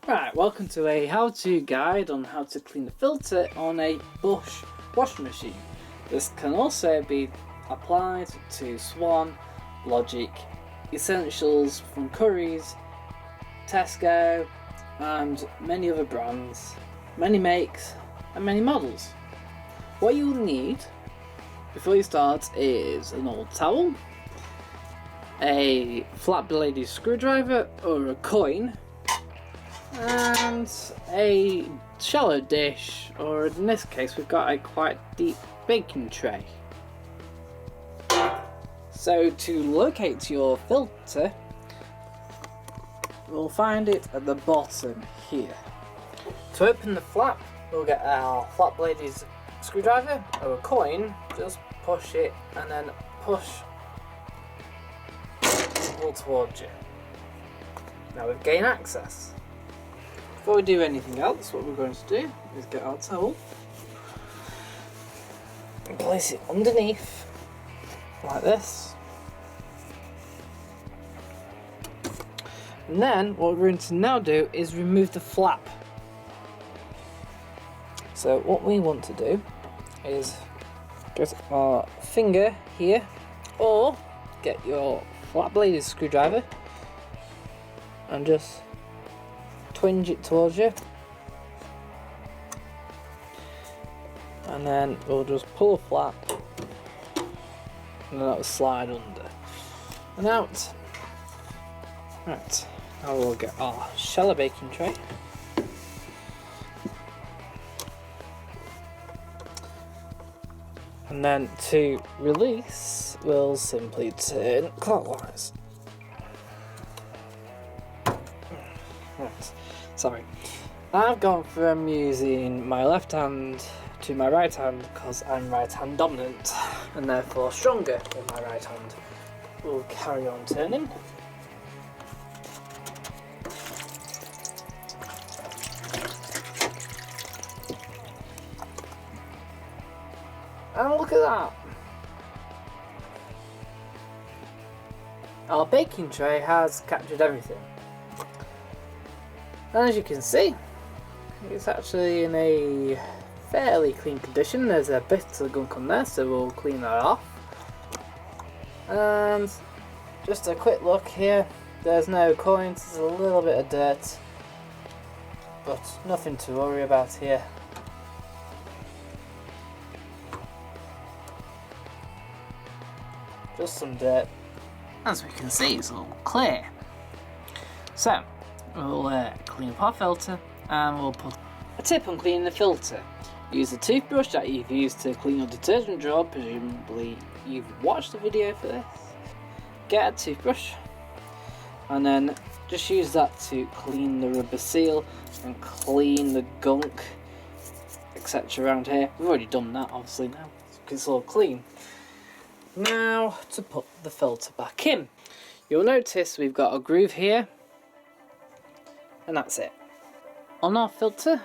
Right, welcome to a how-to guide on how to clean the filter on a Bosch washing machine. This can also be applied to Swan, Logic, Essentials from Currys, Tesco and many other brands, many makes and many models. What you'll need before you start is an old towel, a flat bladed screwdriver or a coin, and a shallow dish, or in this case we've got a quite deep baking tray. So to locate your filter, we'll find it at the bottom here. To open the flap, we'll get our flat bladed screwdriver or a coin, just push it and then push all towards you. Now we've gained access. Before we do anything else, what we're going to do is get our towel and place it underneath like this. And then what we're going to now do is remove the flap. So what we want to do is get our finger here, or get your flat bladed screwdriver and just twinge it towards you, and then we'll just pull a flap and then that'll slide under and out. Right, now we'll get our shallow baking tray, and then to release we'll simply turn clockwise. Right, sorry, I've gone from using my left hand to my right hand because I'm right hand dominant and therefore stronger with my right hand. We'll carry on turning. And look at that! Our baking tray has captured everything. And as you can see, it's actually in a fairly clean condition. There's a bit of gunk on there, so we'll clean that off. And just a quick look here, there's no coins, there's a little bit of dirt, but nothing to worry about here. Just some dirt. As we can see, it's all clear. So we'll clean up our filter, and we'll put a tip on cleaning the filter. Use the toothbrush that you've used to clean your detergent drawer, presumably you've watched the video for this. Get a toothbrush and then just use that to clean the rubber seal and clean the gunk, etc. around here. We've already done that obviously now, it's all clean. Now to put the filter back in. You'll notice we've got a groove here, and that's it. On our filter,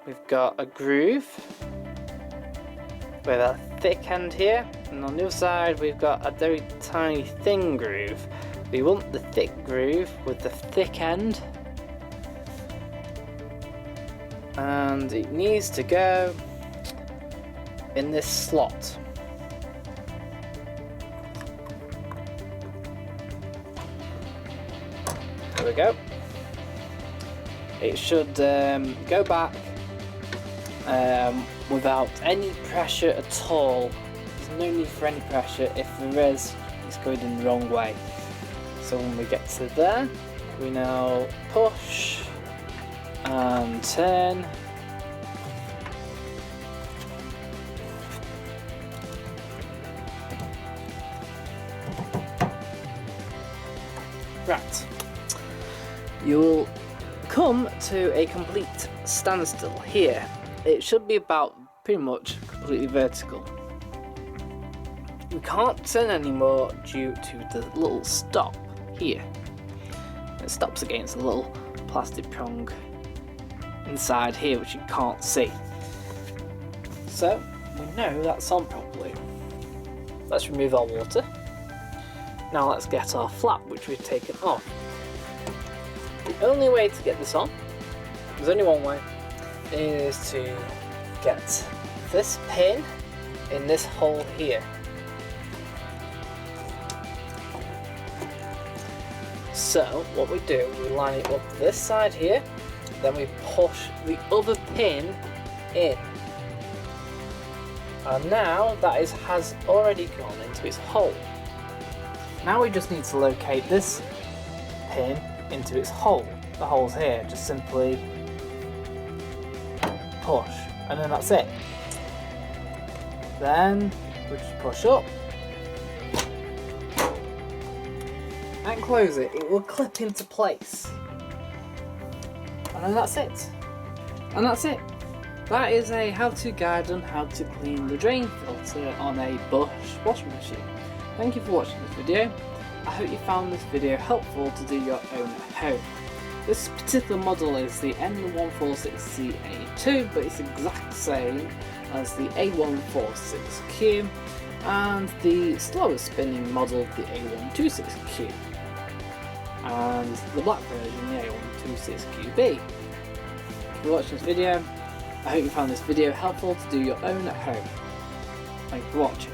we've got a groove with a thick end here, and on the other side we've got a very tiny thin groove. We want the thick groove with the thick end, and it needs to go in this slot. There we go. It should go back without any pressure at all. There's no need for any pressure. If there is, it's going in the wrong way. So when we get to there, we now push and turn. Right. You will come to a complete standstill here. It should be about pretty much completely vertical. We can't turn anymore due to the little stop here. It stops against a little plastic prong inside here which you can't see. So we know that's on properly. Let's remove our water. Now let's get our flap which we've taken off. The only way to get this on, there's only one way, is to get this pin in this hole here. So what we do, we line it up this side here, then we push the other pin in. And now that has already gone into its hole. Now we just need to locate this pin into its hole. The hole's here, just simply push, and then that's it. Then we just push up and close it. It will clip into place. And then that's it. And that's it. That is a how-to guide on how to clean the drain filter on a Bosch washing machine. Thank you for watching this video. I hope you found this video helpful to do your own at home. This particular model is the N146CA2, but it's the exact same as the A146Q and the slower spinning model, the A126Q, and the black version, the A126QB. If you're watching this video, I hope you found this video helpful to do your own at home. Thank you for watching.